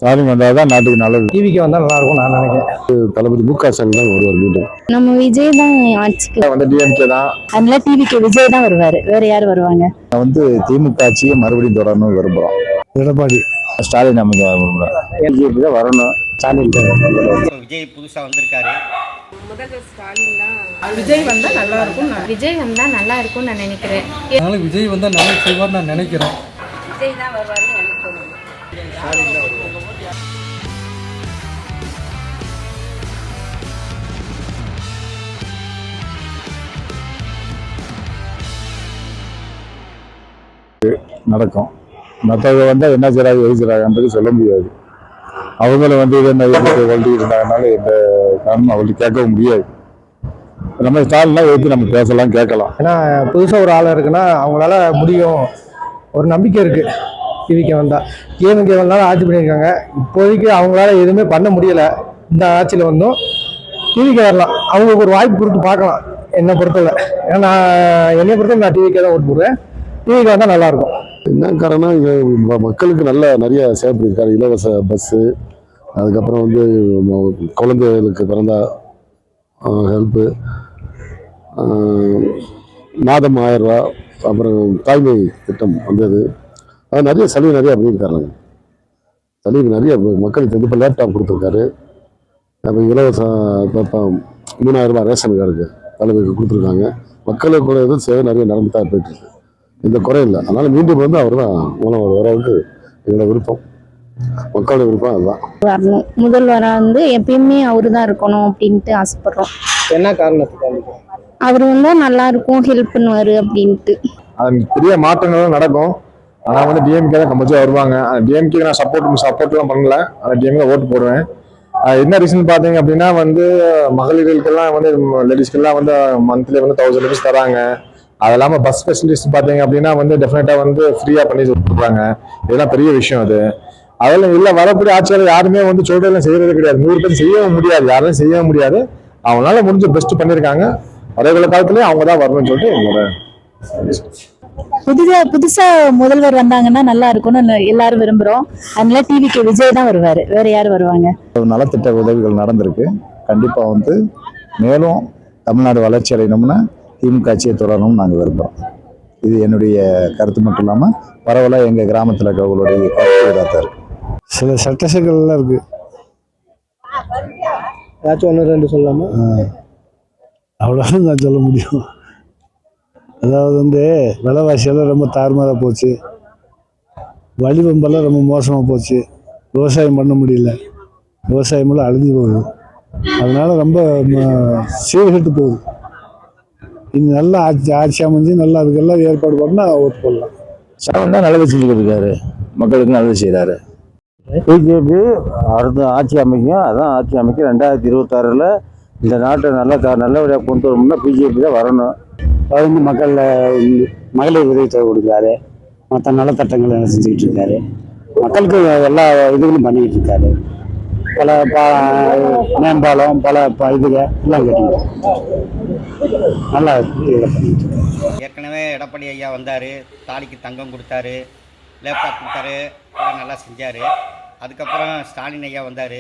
ஸ்டாலின் வந்தால் தான் நாட்டுக்கு நல்லது. டிவிக்கு வந்தால் நல்லா இருக்கும் நான் நினைக்கிறேன். தளபதி மு.க. ஸ்டாலின் தான் வருவார் மீண்டும். நம்ம விஜய் தான் ஆட்சிக்கு வந்து டிஎம்கே தான். அதனால டிவிக்கு விஜய் தான் வருவாரு, வேற யார் வருவாங்க? நான் வந்து திமுக ஆட்சியை மறுபடியும் தொடரணும் விரும்புகிறோம். எடப்பாடி ஸ்டாலின் நமக்கு விரும்புகிறோம். பிஜேபி தான் வரணும். ஸ்டாலின் விஜய் புதுசாக வந்திருக்காரு. முதல்வர் ஸ்டாலின் தான். விஜய் வந்தால் நல்லா இருக்கும். விஜய் வந்தா நல்லா இருக்கும்னு நான் நினைக்கிறேன். அதனால விஜய் வந்தால் நல்லா செய்வார் நான் நினைக்கிறேன். விஜய் தான் வருவாருன்னு எனக்கு தோணுது. நடக்கும். மற்றவங்க வந்தால் என்ன செய்கிறாங்க எது செய்கிறாங்கன்றது சொல்ல முடியாது. அவங்களும் வந்து இது என்ன வளர்த்துக்கிட்டு இருந்தாங்கனால எந்த காரணமும் அவங்களுக்கு கேட்கவும் முடியாது. நம்ம ஸ்டாலின்லாம் எடுத்து நம்ம பேசலாம் கேட்கலாம். ஏன்னா புதுசாக ஒரு ஆள் இருக்குன்னா அவங்களால முடியும், ஒரு நம்பிக்கை இருக்குது. டிவிக்கு வந்தால் டிஎம்கே வந்தாலும் ஆட்சி பண்ணியிருக்காங்க. இப்போதைக்கு அவங்களால எதுவுமே பண்ண முடியலை. இந்த ஆட்சியில் வந்தும் டிவிக்கு வரலாம், அவங்களுக்கு ஒரு வாய்ப்பு கொடுத்து பார்க்கலாம். என்னை பொறுத்தவரை ஏன்னா என்னை பொறுத்தவரை நான் டிவிக்கே தான் ஓட்டு போடுவேன். டிவிக்கு வந்தால் நல்லாயிருக்கும். என்ன காரணம், இங்கே மக்களுக்கு நிறைய சேவை பண்ணியிருக்காரு. இலவச பஸ்ஸு, அதுக்கப்புறம் வந்து குழந்தைகளுக்கு பிறந்தா ஹெல்ப்பு, மாதம் 1000 ரூபா, அப்புறம் தாய்மை திட்டம் வந்தது. அது நிறைய சலுகை நிறையா பண்ணியிருக்காருங்க. சலுகை நிறைய மக்களுக்கு வந்து இப்போ லேப்டாப் கொடுத்துருக்காரு. அப்போ இலவசம் இப்போ 3000 ரூபாய் ரேஷன் கார்டுக்கு தலைமைக்கு கொடுத்துருக்காங்க. மக்களுக்கு கூட எதுவும் சேவை நிறைய நடந்து தான் போயிட்டுருக்கு. எந்த குறையும் இல்லை. அதனால் மீண்டும் வந்து அவர் தான் மூலம் வரவுக்கு எங்களோட விருப்பம், மக்களோட விருப்பம் அதுதான். வரணும், முதல்வராக வந்து எப்பயுமே அவரு தான் இருக்கணும் அப்படின்ட்டு ஆசைப்படுறோம். என்ன காரணத்துக்கு அவர் வந்தா நல்லா இருக்கும், ஹெல்ப் பண்ணுவாரு அப்படின்ட்டு. அது பெரிய மாற்றங்களும் நடக்கும். ஆனால் வந்து டிஎம்கே தான் கம்பல்சரி வருவாங்க. டிஎம்கே நான் சப்போர்ட்லாம் பண்ணல. ஆனால் டிஎம்கே ஓட்டு போடுவேன். என்ன ரீசன் பார்த்தீங்க அப்படின்னா வந்து மகளிர்களுக்கெல்லாம் வந்து லேடிஸ்க்கெல்லாம் வந்து மந்த்லி வந்து 1000 rupees தராங்க. அது இல்லாமல் பஸ் ஃபெசிலிட்டிஸ் பார்த்தீங்க அப்படின்னா வந்து டெஃபினட்டாக வந்து ஃப்ரீயாக பண்ணி கொடுக்குறாங்க. இதெல்லாம் பெரிய விஷயம். அதெல்லாம் இல்லை, வரக்கூடிய ஆட்சியாளர் யாருமே வந்து சொல்றதெல்லாம் செய்யறது கிடையாது. 100 பேர் செய்யவும் முடியாது, யாரும் செய்யவும் முடியாது. அவங்களால முடிஞ்ச பெஸ்ட் பண்ணியிருக்காங்க. வரைகுள்ள காலத்துலேயே அவங்க தான் வரணும்னு சொல்லிட்டு என்னோட புதுசா முதல்வர் வந்தாங்கன்னா நல்லா இருக்கும்னு எல்லாரும் விரும்புறோம். அதனால டிவிக்கு விஜய் தான் வருவாரு, வேற யார் வருவாங்க? நலத்திட்ட உதவிகள் நடந்திருக்கு. கண்டிப்பாக வந்து மேலும் தமிழ்நாடு வளர்ச்சி அடையணும்னா திமுக ஆட்சியை தொடரணும்னு நாங்கள் விரும்புகிறோம். இது என்னுடைய கருத்து மட்டும் இல்லாமல் பரவலாக எங்கள் கிராமத்தில் இருக்கிறவங்களுடைய கருத்து இதாக இருக்கு. சில சட்ட சிக்கல்லாம் இருக்குது. ஏதாச்சும் 1-2 சொல்லாமல் அவ்வளோதான் நான் சொல்ல முடியும். அதாவது வந்து விலைவாசியெல்லாம் ரொம்ப தாறுமாறாக போச்சு, வழிவம்பெல்லாம் ரொம்ப மோசமாக போச்சு, விவசாயம் பண்ண முடியல, விவசாயமெல்லாம் அழிஞ்சு போகுது. அதனால ரொம்ப சீர்கெட்டு போகுது. இன்னும் நல்லா ஆட்சி அமைஞ்சு நல்லா அதுக்கெல்லாம் ஏற்பாடு பண்ணால் ஓட்டு போடலாம். ஸ்டாலின் தான் நல்லது செஞ்சுக்கிட்டு இருக்காரு, மக்களுக்கு நல்லது செய்கிறாரு. பிஜேபி அடுத்த ஆட்சி அமைக்கும், அதான் ஆட்சி அமைக்கும். 2026 இந்த நாட்டை நல்லபடியாக கொண்டு வரணும்னா பிஜேபி தான் வரணும். அவர் வந்து மகளிர் உதவித்தொகை கொடுக்குறாரு, மற்ற நலத்திட்டங்கள் எல்லாம் செஞ்சுக்கிட்டு இருக்காரு, மக்களுக்கு எல்லா இதுகளும் பண்ணிக்கிட்டு இருக்காரு. பல மேம்பாலம் பல இதுக எல்லாம் கட்டிக்கிட்டு நல்லா பண்ணிட்டு இருக்காரு. ஏற்கனவே எடப்பாடி ஐயா வந்தார், தாலிக்கு தங்கம் கொடுத்தாரு, லேப்டாப் கொடுத்தாரு, எல்லாம் நல்லா செஞ்சார். அதுக்கப்புறம் ஸ்டாலின் ஐயா வந்தார்,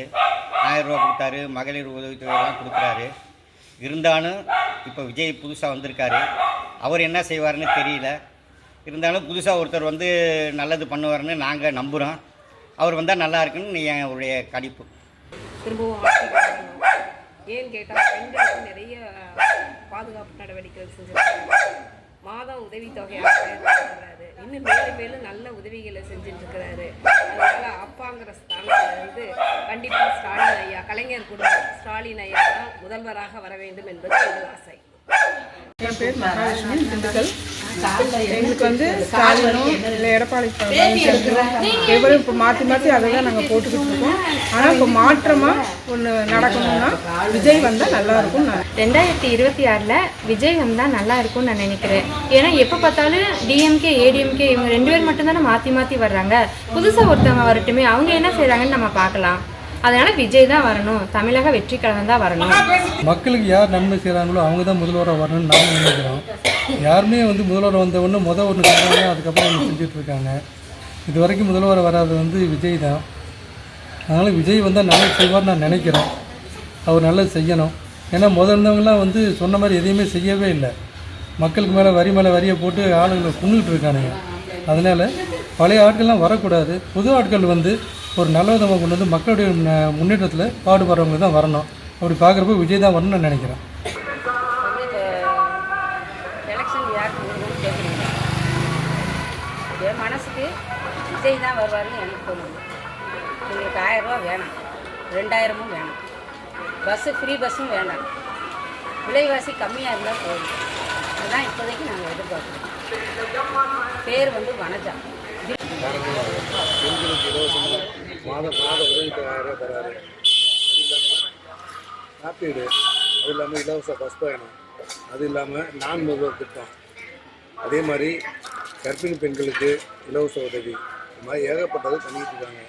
1000 ரூபா கொடுத்தாரு, மகளிர் உதவித்தொகைலாம் கொடுக்குறாரு. இருந்தாலும் இப்போ விஜய் புதுசாக வந்திருக்காரு, அவர் என்ன செய்வார்னு தெரியல. இருந்தாலும் புதுசாக ஒருத்தர் வந்து நல்லது பண்ணுவார்னு நாங்கள் நம்புகிறோம். அவர் வந்தால் நல்லா இருக்குன்னு என்னுடைய கணிப்பு. திரும்பவும் ஏன்னு கேட்டால் பெண்களுக்கு நிறைய பாதுகாப்பு நடவடிக்கைகள் செஞ்சுருக்காங்க. மாதம் உதவித்தொகையாக தர்றாரு, இன்னும் மேலும் மேலும் நல்ல உதவிகளை செஞ்சுட்டு இருக்கிறாரு. அதனால அப்பாங்கிற ஸ்தானத்தில் வந்து கண்டிப்பாக ஸ்டாலின் ஐயா, கலைஞர் குடும்பம் ஸ்டாலின் ஐயா தான் முதல்வராக வர வேண்டும் என்பது எங்கள் ஆசை. என் பேர் மகாலட்சுமி, திண்டுக்கல். எங்களுக்கு வந்து ஸ்டாலினும் இல்லை எடப்பாடி எவ்வளோ இப்போ மாற்றி அதை தான் நாங்கள் போட்டுக்கிட்டு இருக்கோம். ஆனால் இப்போ மாற்றமாக ஒன்று நடக்கணும்னா விஜய் வந்தால் நல்லாயிருக்கும். 2026 விஜய் வந்தால் நல்லா இருக்கும்னு நான் நினைக்கிறேன். ஏன்னா எப்போ பார்த்தாலும் டிஎம்கே ஏடிஎம்கே இவங்க 2 பேர் மட்டும்தானே மாற்றி வர்றாங்க. புதுசாக ஒருத்தவங்க வரட்டுமே, அவங்க என்ன செய்கிறாங்கன்னு நம்ம பார்க்கலாம். அதனால விஜய் தான் வரணும், தமிழக வெற்றி கழகம் தான் வரணும். மக்களுக்கு யார் நன்மை செய்கிறாங்களோ அவங்க தான் முதல்வராக வரணும்னு நாங்கள் நினைக்கிறோம். யாருமே வந்து முதல்வர் வந்த ஒன்று ஒன்று செஞ்சாங்க, அதுக்கப்புறம் ஒன்று செஞ்சுட்ருக்காங்க. இது வரைக்கும் முதல்வர் வராது வந்து விஜய் தான். அதனால் விஜய் வந்தால் நல்லது செய்வார்னு நான் நினைக்கிறேன். அவர் நல்லது செய்யணும். ஏன்னா இருந்தவங்களாம் வந்து சொன்ன மாதிரி எதையுமே செய்யவே இல்லை. மக்களுக்கு மேலே வரியை போட்டு ஆளுங்களை கொண்டுகிட்டு இருக்கானுங்க. அதனால் பழைய ஆட்கள்லாம் வரக்கூடாது. புது ஆட்கள் வந்து ஒரு நல்ல விதமாக கொண்டு வந்து மக்களுடைய முன்னேற்றத்தில் பாடுபடுறவங்க தான் வரணும். அப்படி பார்க்குறப்போ விஜய் தான் வரணும்னு நான் நினைக்கிறேன். எலெக்ஷன் யாருக்கு வருதுன்னு கேட்குறீங்க. என் மனசுக்கு விஜய் தான் வருவாருன்னு எனக்கு தோணுது. எங்களுக்கு 1000 ரூபா வேணாம், 2000 வேணாம், பஸ்ஸு ஃப்ரீ பஸ்ஸும் வேண்டாம், விலைவாசி கம்மியாக இருந்தால் போதும். அதுதான் இப்போதைக்கு நாங்கள் எதிர்பார்க்குறோம். பேர் வந்து வனஜா. பெண்களுக்கு இலவசமாக மாத உதவித்தொகை 1000 ரூபா தராரு. அது இல்லாமல் காப்பீடு, அது இல்லாமல் இலவச பஸ் பயணம், அது இல்லாமல் நான் முதல்வர் திட்டம், அதே மாதிரி கர்ப்பிணி பெண்களுக்கு இலவச உதவி, இந்த மாதிரி ஏகப்பட்டது பண்ணிக்கிட்டு இருக்காங்க.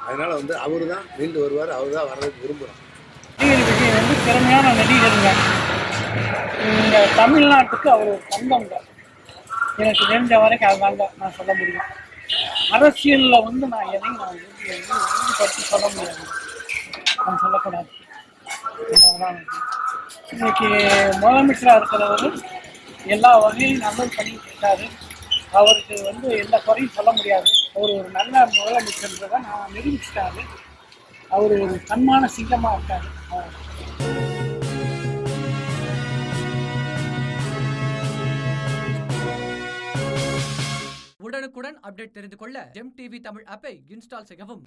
அதனால் வந்து அவர் தான் மீண்டு வருவார், அவர் தான் வர்றதுக்கு விரும்புகிறோம். நடிகர் விஜய் வந்து திறமையான நடிகருங்க. இந்த தமிழ்நாட்டுக்கு அவர் ஒரு தங்கங்க. எனக்கு தெரிஞ்ச வரைக்கும் அதுதாங்க நான் சொல்ல முடியும். அரசியலில் வந்து நான் எதையும் நான் உறுதிப்படுத்தி சொல்ல முடியாது, நான் சொல்லக்கூடாது. இன்னைக்கு முதலமைச்சராக இருக்கிறவர் எல்லா வகையிலும் நல்லது பண்ணிட்டு இருக்காரு. அவருக்கு வந்து எந்த குறையும் சொல்ல முடியாது. அவர் ஒரு நல்ல முதலமைச்சர்ன்றதை நான் நிரூபிச்சிட்டாரு. அவர் ஒரு தன்மான சிங்கமாக இருக்காரு. உடனுக்குடன் அப்டேட் தெரிந்து கொள்ள ஜெம் டிவி தமிழ் ஆப்பை இன்ஸ்டால் செய்யவும்.